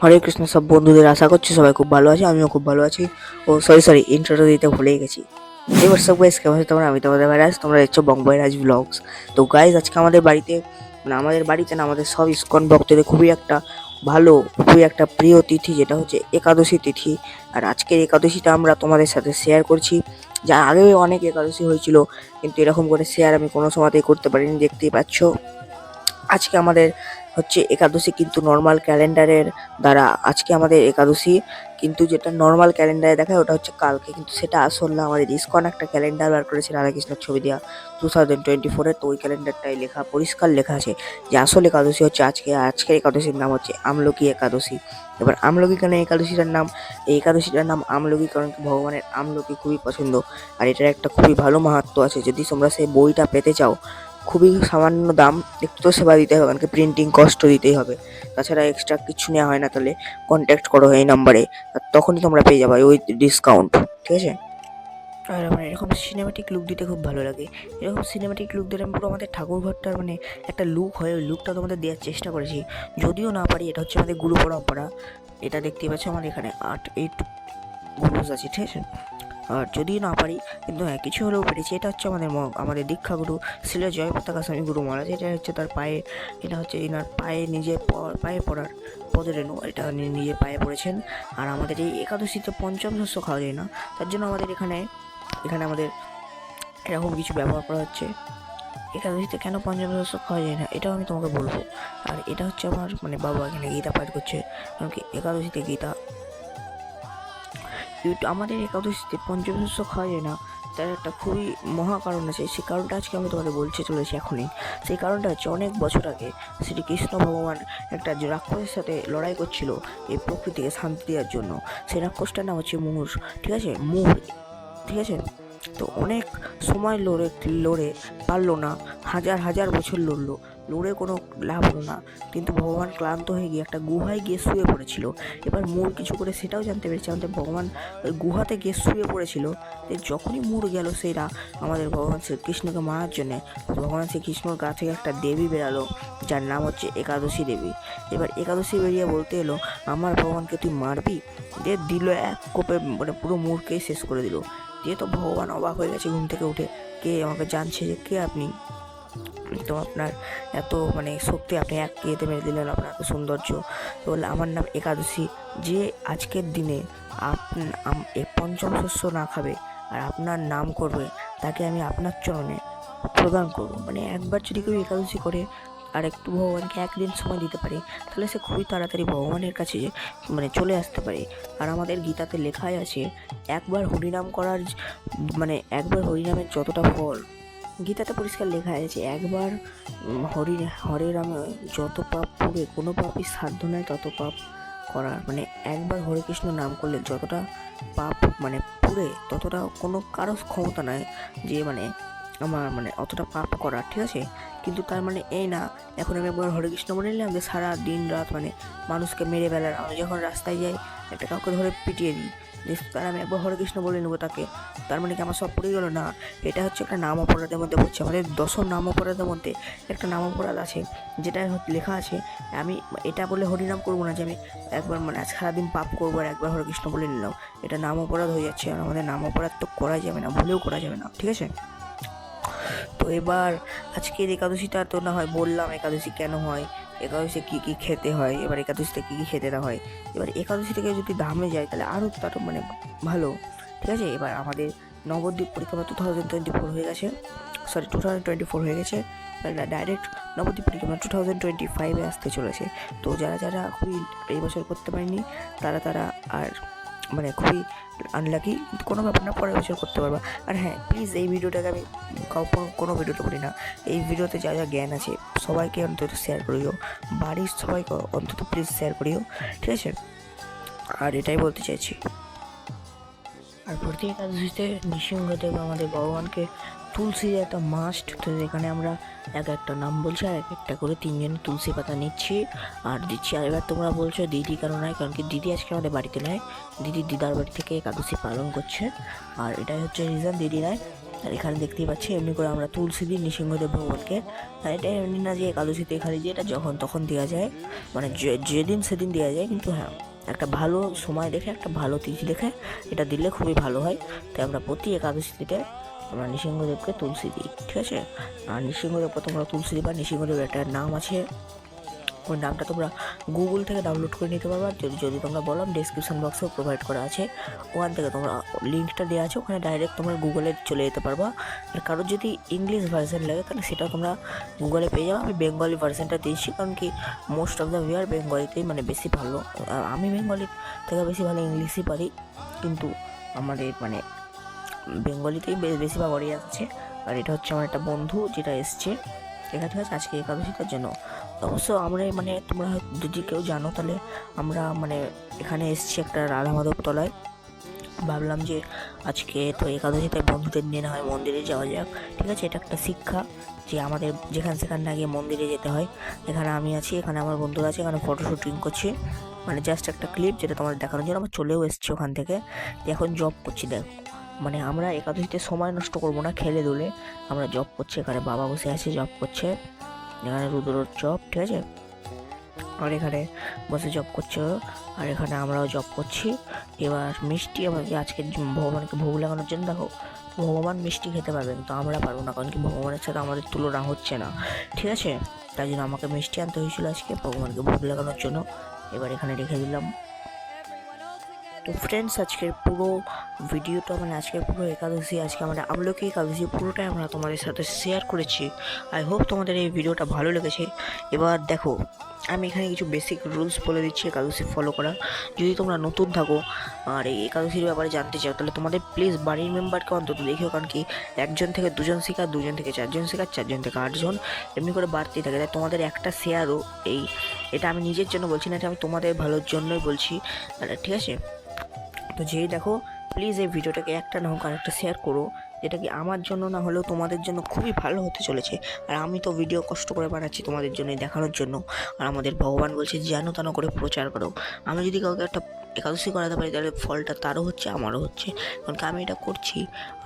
হরে কৃষ্ণ সব বন্ধুদের, আশা করছি সবাই খুব ভালো আছে। আমিও খুব ভালো আছি। ও সরি, ইন্ট্রোটা দিতে ভুলেই গেছি। এবার সব গাইজ কেমন আছে তোমরা? আমি তোমাদের ভাইরাস, তোমরা দেখছো বঙ্গরাজ ব্লগস। তো গাইজ আজকে আমাদের বাড়িতে, মানে আমাদের বাড়িতে না, আমাদের সব ইসকন ভক্তদের খুবই একটা ভালো, খুবই একটা প্রিয় তিথি, যেটা হচ্ছে একাদশী তিথি। আর আজকের একাদশীটা আমরা তোমাদের সাথে শেয়ার করছি। যা আগে অনেক একাদশী হয়েছিল, কিন্তু এরকম করে শেয়ার আমি কোনো সময়তেই করতে পারিনি, দেখতেই পাচ্ছ। আজকে আমাদের হচ্ছে একাদশী, কিন্তু নর্মাল ক্যালেন্ডারের দ্বারা আজকে আমাদের একাদশী, কিন্তু যেটা নর্মাল ক্যালেন্ডারে দেখায় ওটা হচ্ছে কালকে, কিন্তু সেটা আসল না। আমাদের ইসকন একটা ক্যালেন্ডার বার করেছে রাধাকৃষ্ণের ছবি দেওয়া 2024-এ, তো ওই ক্যালেন্ডারটাই লেখা, পরিষ্কার লেখা আছে যে আসল একাদশী হচ্ছে আজকে। আজকের একাদশীর নাম হচ্ছে আমলকি একাদশী। এবার আমলকি কেন একাদশীটার নাম? এই একাদশীটার নাম আমলকি কারণ কি ভগবানের আমলকি খুবই পছন্দ, আর এটার একটা খুবই ভালো মাহাত্ম্য আছে। যদি তোমরা সেই বইটা পেতে চাও, খুবই সামান্য দাম, একটু তো সেবা দিতে হবে, কারণ কি প্রিন্টিং কষ্ট দিতেই হবে, তাছাড়া এক্সট্রা কিছু নেওয়া হয় না। তাহলে কন্ট্যাক্ট করো এই নাম্বারে, আর তখনই তোমরা পেয়ে যাবে উইথ ডিসকাউন্ট, ঠিক আছে? আর আমার এরকম সিনেমাটিক লুক দিতে খুব ভালো লাগে। এরকম সিনেমাটিক লুক দিলে আমি পুরো আমাদের ঠাকুর ঘরটার মানে একটা লুক হয়, ওই লুকটা তোমাদের দেওয়ার চেষ্টা করেছি, যদিও না পারি। এটা হচ্ছে আমাদের গুরু পরম্পরা, এটা দেখতেই পাচ্ছ আমার এখানে 8 গুরুজ আছে, ঠিক আছে? আর যদি না পারি, কিন্তু হ্যাঁ কিছু হলেও পেরেছি। এটা হচ্ছে আমাদের দীক্ষাগুরু শ্রীল জয়প্রতাকা স্বামী গুরু মহারাজ। এটা হচ্ছে তার পায়ে, এটা হচ্ছে এনার পায়ে, নিজে পায়ে পড়ার পদরেণু, এটা নিজে পায়ে পড়েছেন। আর আমাদের এই একাদশীতে পঞ্চম শস্য খাওয়া যায় না, তার জন্য আমাদের এখানে এখানে আমাদের এরকম কিছু ব্যবহার করা হচ্ছে। একাদশীতে কেন পঞ্চম শস্য খাওয়া যায় না এটাও আমি তোমাকে বলবো। আর এটা হচ্ছে আমার মানে বাবা এখানে গীতা পাঠ করছে, কারণ কি একাদশীতে গীতা, আমাদের একাদশীতে পঞ্চশস্য খাওয়া যায় না, তার একটা খুবই মহা কারণ আছে। সেই কারণটা আজকে আমি তোমাদের বলতে চলেছি এখনই। সেই কারণটা হচ্ছে অনেক বছর আগে শ্রীকৃষ্ণ ভগবান একটা রাক্ষসের সাথে লড়াই করছিল এই প্রকৃতিকে শান্তি দেওয়ার জন্য। সেই রাক্ষসটার নাম হচ্ছে মুর, ঠিক আছে? মুর, ঠিক আছে? তো অনেক সময় লড়ে পারলো না, হাজার হাজার বছর লড়ে কোনো লাভ হলো না, কিন্তু ভগবান ক্লান্ত হয়ে গিয়ে একটা গুহায় গিয়ে শুয়ে পড়েছিল। এবার মূর কিছু করে সেটাও জানতে পেরেছে, আমাদের ভগবান ওই গুহাতে গিয়ে শুয়ে পড়েছিল। যখনই মূর গেল সেরা আমাদের ভগবান শ্রীকৃষ্ণকে মারার জন্যে, ভগবান শ্রীকৃষ্ণর গা থেকে একটা দেবী বেরালো, যার নাম হচ্ছে একাদশী দেবী। এবার একাদশী বেরিয়ে বলতে এলো, আমার ভগবানকে তুই মারবি? দিল এক কোপে, মানে পুরো মূরকেই শেষ করে দিল। দিয়ে তো ভগবান অবাক হয়ে গেছে, ঘুম থেকে উঠে কে আমাকে জানছে, যে কে আপনি, তো আপনার এত মানে শক্তি, আপনি এক ইয়েতে মেরে দিলেন, আপনার এত সৌন্দর্য। তো বললে আমার নাম একাদশী, যে আজকের দিনে পঞ্চম শস্য না খাবে আর আপনার নাম করবে, তাকে আমি আপনার চরণে প্রদান করবো। মানে একবার যদি কেউ একাদশী করে আর একটু ভগবানকে একদিন সময় দিতে পারে, তাহলে সে খুবই তাড়াতাড়ি ভগবানের কাছে মানে চলে আসতে পারে। আর আমাদের গীতাতে লেখাই আছে, একবার হরিনাম করার মানে একবার হরিনামের যতটা ফল, গীতাতে পরিষ্কার লেখা আছে, একবার হরে রামে যত পাপ পুড়ে, কোনো পাপই সাধ্য নয় তত পাপ করার। মানে একবার হরে কৃষ্ণ নাম করলে যতটা পাপ মানে পুড়ে, ততটা কোনো কারো ক্ষমতা নয় যে মানে আমার মানে অতটা পাপ করার, ঠিক আছে? কিন্তু তার মানে এই না, এখন আমি একবার হরে কৃষ্ণ বলে নিলাম যে সারা দিন রাত মানে মানুষকে মেরে বেলার, আমি যখন রাস্তায় যাই একটা কাউকে ধরে পিটিয়ে দিই, তার আমি একবার হরে কৃষ্ণ বলে নেবো তাকে, তার মানে কি আমার সব পড়ে গেলো? না, এটা হচ্ছে একটা নাম অপরাধের মধ্যে পড়ছে। আমাদের 10ম নাম অপরাধের মধ্যে একটা নাম অপরাধ আছে, যেটা লেখা আছে, আমি এটা বলে হরিনাম করবো না যে আমি একবার মানে সারাদিন পাপ করবো আর একবার হরে কৃষ্ণ বলে নিলাম, এটা নাম অপরাধ হয়ে যাচ্ছে। আর আমাদের নাম অপরাধ তো করা যাবে না, ভুলেও করা যাবে না, ঠিক আছে? তো এবার আজকের একাদশীটা তো না হয় বললাম একাদশী কেন হয়, একাদশীতে কী কী খেতে হয়, এবার একাদশীতে কী কী খেতে না হয়। এবার একাদশী থেকে যদি ধামে যায় তাহলে আরও তার মানে ভালো, ঠিক আছে? এবার আমাদের নবদ্বীপ পরিক্রমা 2024 হয়ে গেছে, 2024 হয়ে গেছে, ডাইরেক্ট নবদ্বীপ পরিক্রমা 2025-এ আসতে চলেছে। তো যারা যারা খুবই এই বছর করতে পারেনি, তারা আর মানে খুবই আনলাকি, কিন্তু কোনো ব্যাপার না, পরের বছর করতে পারবা। আর হ্যাঁ প্লিজ, এই ভিডিওটাকে আমি কোনো ভিডিওতে করি না, এই ভিডিওতে যা যা জ্ঞান আছে সবাইকে অন্তত শেয়ার করিও, বাড়ির সবাইকে অন্তত প্লিজ শেয়ার করিও, ঠিক আছে? আর এটাই বলতে চাইছি। আর প্রতি একাদশীতে নৃসিংহদেব আমাদের ভগবানকে তুলসীর একটা মাস্ট, তো এখানে আমরা এক একটা নাম বলছি আর এক একটা করে 3জন তুলসী পাতা নিচ্ছি আর দিচ্ছি। আর এবার তোমরা বলছো দিদি কেন নয়, কারণ কি দিদি আজকে আমাদের বাড়িতে নয়, দিদার বাড়ি থেকে একাদশী পালন করছে, আর এটাই হচ্ছে রিজন, দিদি নয়। আর এখানে দেখতেই পাচ্ছি এমনি করে আমরা তুলসী দিই নৃসিংহদেব ভগবানকে। আর এটা এমনি না যে একাদশীতে এখানে যে এটা যখন তখন দেওয়া যায়, মানে যেদিন সেদিন দেওয়া যায়, কিন্তু হ্যাঁ একটা ভালো সময় দেখে একটা ভালো তিথি দেখে এটা দিলে খুবই ভালো হয়। তাই আমরা প্রতি একাদশীতে আমরা নৃসিংহদেবকে তুলসী দিই, ঠিক আছে। আর নৃসিংহদেবকে তোমরা তুলসী দিবা, নৃসিংহদেবের একটা নাম আছে, ওই নামটা তোমরা গুগল থেকে ডাউনলোড করে নিতে পারবে। যদি যদি তোমরা বলো, ডিসক্রিপশন বক্সেও প্রোভাইড করা আছে, ওখান থেকে তোমরা লিঙ্কটা দেওয়া আছে, ওখানে ডাইরেক্ট তোমরা গুগলে চলে যেতে পারবা। আর কারোর যদি ইংলিশ ভার্সন লাগে তাহলে সেটা তোমরা গুগলে পেয়ে যাবে। আমি বেঙ্গলি ভার্সনটা দিয়েছি, কারণ কি মোস্ট অফ দ্য ভিউয়ার বেঙ্গলিতেই মানে বেশি ভালো। আমি বেঙ্গলি থেকে বেশি ভালো ইংলিশই পারি, কিন্তু আমাদের মানে বেঙ্গলিতেই বেশিরভাগ অডিয়েন্স আছে। আর এটা হচ্ছে আমার একটা বন্ধু যেটা এসছে এখানে, ঠিক আছে, আজকে একাদশীটার জন্য। অবশ্য আমরা মানে তোমরা যদি কেউ জানো তাহলে আমরা মানে এখানে এসছি একটা রাধা মাধব তলায়। ভাবলাম যে আজকে তো একাদশীতে বন্ধুদের নিয়ে না হয় মন্দিরে যাওয়া যাক, ঠিক আছে। এটা একটা শিক্ষা যে আমাদের যেখানে সেখানে না গিয়ে মন্দিরে যেতে হয়। এখানে আমি আছি, এখানে আমার বন্ধুরা আছে, এখানে ফটো শুটিং করছি, মানে জাস্ট একটা ক্লিপ যেটা তোমাদের দেখানোর জন্য আমরা চলেও এসেছি ওখান থেকে। এখন জব করছি, দেখ মানে আমরা একাদশীতে সময় নষ্ট করবো না খেলে দুলে, আমরা জব করছি। এখানে বাবা বসে আছে জব করছে, এখানে রুদ্রর জব, ঠিক আছে। আর এখানে বসে জব করছে, আর এখানে আমরাও জব করছি। এবার মিষ্টি আমাকে আজকে ভগবানকে ভোগ লাগানোর জন্য, দেখো ভগবান মিষ্টি খেতে পারবেন, তো আমরা পারবো না, কারণ কি ভগবানের সাথে আমাদের তুলনা হচ্ছে না, ঠিক আছে। তাই জন্য আমাকে মিষ্টি আনতে হয়েছিল আজকে ভগবানকে ভোগ লাগানোর জন্য। এবার এখানে রেখে দিলাম। তো ফ্রেন্ডস, আজকের পুরো ভিডিওটা মানে আজকের পুরো একাদশী, আজকে আমরা আমলকি একাদশী পুরোটাই আমরা তোমাদের সাথে শেয়ার করেছি। আই হোপ তোমাদের এই ভিডিওটা ভালো লেগেছে। এবার দেখো, আমি এখানে কিছু বেসিক রুলস বলে দিচ্ছি একাদশী ফলো করা। যদি তোমরা নতুন থাকো আর এই একাদশীর ব্যাপারে জানতে চাও, তাহলে তোমাদের প্লিজ বাড়ির মেম্বারকে অন্তত দেখিও, কারণ কি 1 থেকে 2 শেখা, 2 থেকে 4 শেখা, 4 থেকে 8 এমনি করে বাড়তেই থাকে। তাই তোমাদের একটা শেয়ারও এটা আমি নিজের জন্য বলছি না, এটা আমি তোমাদের ভালোর জন্যই বলছি, ঠিক আছে। তো যেই দেখো, প্লিজ এই ভিডিওটাকে একটা না হোক আর একটা শেয়ার করো, যেটা কি আমার জন্য না হলেও তোমাদের জন্য খুবই ভালো হতে চলেছে। আর আমি তো ভিডিও কষ্ট করে বানাচ্ছি তোমাদের জন্য, দেখানোর জন্য। আর আমাদের ভগবান বলছে যেন তেন করে প্রচার করো। আমি যদি কাউকে একটা একাদশী করাতে পারি তাহলে ফলটা তারও হচ্ছে, আমারও হচ্ছে, কারণ কি আমি এটা করছি,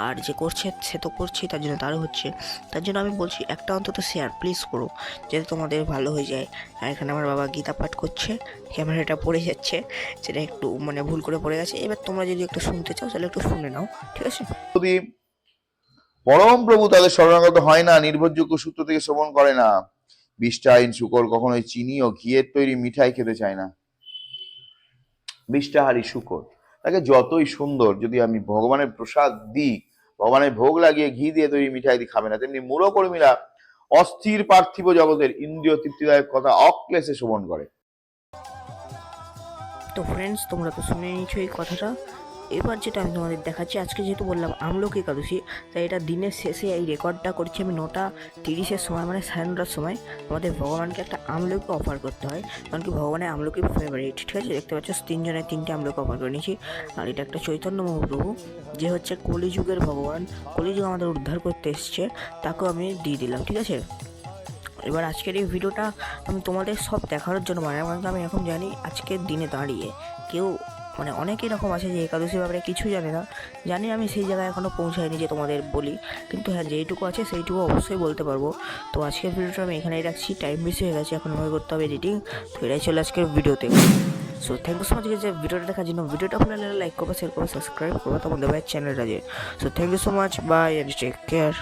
আর যে করছে সে তো করছি, তার জন্য তারও হচ্ছে। তার জন্য আমি বলছি একটা অন্তত শেয়ার প্লিজ করো, যাতে তোমাদের ভালো হয়ে যায়। আর এখানে আমার বাবা গীতা পাঠ করছে, ক্যামেরাটা পড়ে যাচ্ছে, সেটা একটু মানে ভুল করে পড়ে গেছে। এবার তোমরা যদি একটু শুনতে চাও তাহলে একটু শুনে নাও, ঠিক আছে। যদি পরম প্রভু তাদের শরণাগত হয় না, নির্ভরযোগ্য সূত্র থেকে শ্রবণ করে না, বিষ্টাহীন শুকর কখনোই চিনি ও ঘিয়ের তৈরি মিঠাই খেতে চায় না। বিষ্টাহারী শুকর, তাকে যতই সুন্দর যদি আমি ভগবানের প্রসাদ দিই, ভগবানের ভোগ লাগিয়ে ঘি দিয়ে তৈরি মিঠাই দিয়ে খাবে না। তেমনি মূঢ়কর্মীরা অস্থির পার্থিব জগতের ইন্দ্রিয় তৃপ্তিদায়ক কথা অক্লেশে শ্রবণ করে। তো ফ্রেন্ডস, তোমরা তো শুনে নিচ্ছ এই কথাটা। এবার যেটা আমি তোমাদের দেখাচ্ছি, আজকে যেহেতু বললাম আমলকি একাদশী, তাই এটা দিনের শেষে এই রেকর্ডটা করছি আমি 9:30 সময়, মানে 9:30 সময় আমাদের ভগবানকে একটা আমলকি অফার করতে হয়, কারণ কি ভগবানের আমলকি ফেভারিট, ঠিক আছে। দেখতে পাচ্ছ 3 জনের 3টে আমলকি অফার করে নিয়েছি। আর এটা একটা চৈতন্য মহাপ্রভু, যে হচ্ছে কলিযুগের ভগবান, কলিযুগ আমাদের উদ্ধার করতে এসছে, তাকেও আমি দিয়ে দিলাম, ঠিক আছে। এবার আজকের এই ভিডিওটা আমি তোমাদের সব দেখানোর জন্য বানালাম, কারণ আমি এখন জানি আজকের দিনে দাঁড়িয়ে কেউ মানে অনেক এরকম আছে যে একাদশীর ব্যাপারে কিছু জানে না। জানি আমি সেই জায়গায় এখনও পৌঁছাইনি যে তোমাদের বলি, কিন্তু হ্যাঁ যেইটুকু আছে সেইটুকু অবশ্যই বলতে পারবো। তো আজকের ভিডিওটা আমি এখানেই রাখছি, টাইম বেশি হয়ে গেছে, এখন আমাকে করতে হবে এডিটিং। তো এটাই চলে আজকের ভিডিওতে। So thank you so much যে ভিডিওটা দেখার জন্য। ভিডিওটা ভালো লাগলে লাইক করবে, শেয়ার করবে, সাবস্ক্রাইব করবে তোমাদের ভাই চ্যানেলটা যে। So thank you so much, bye and take care.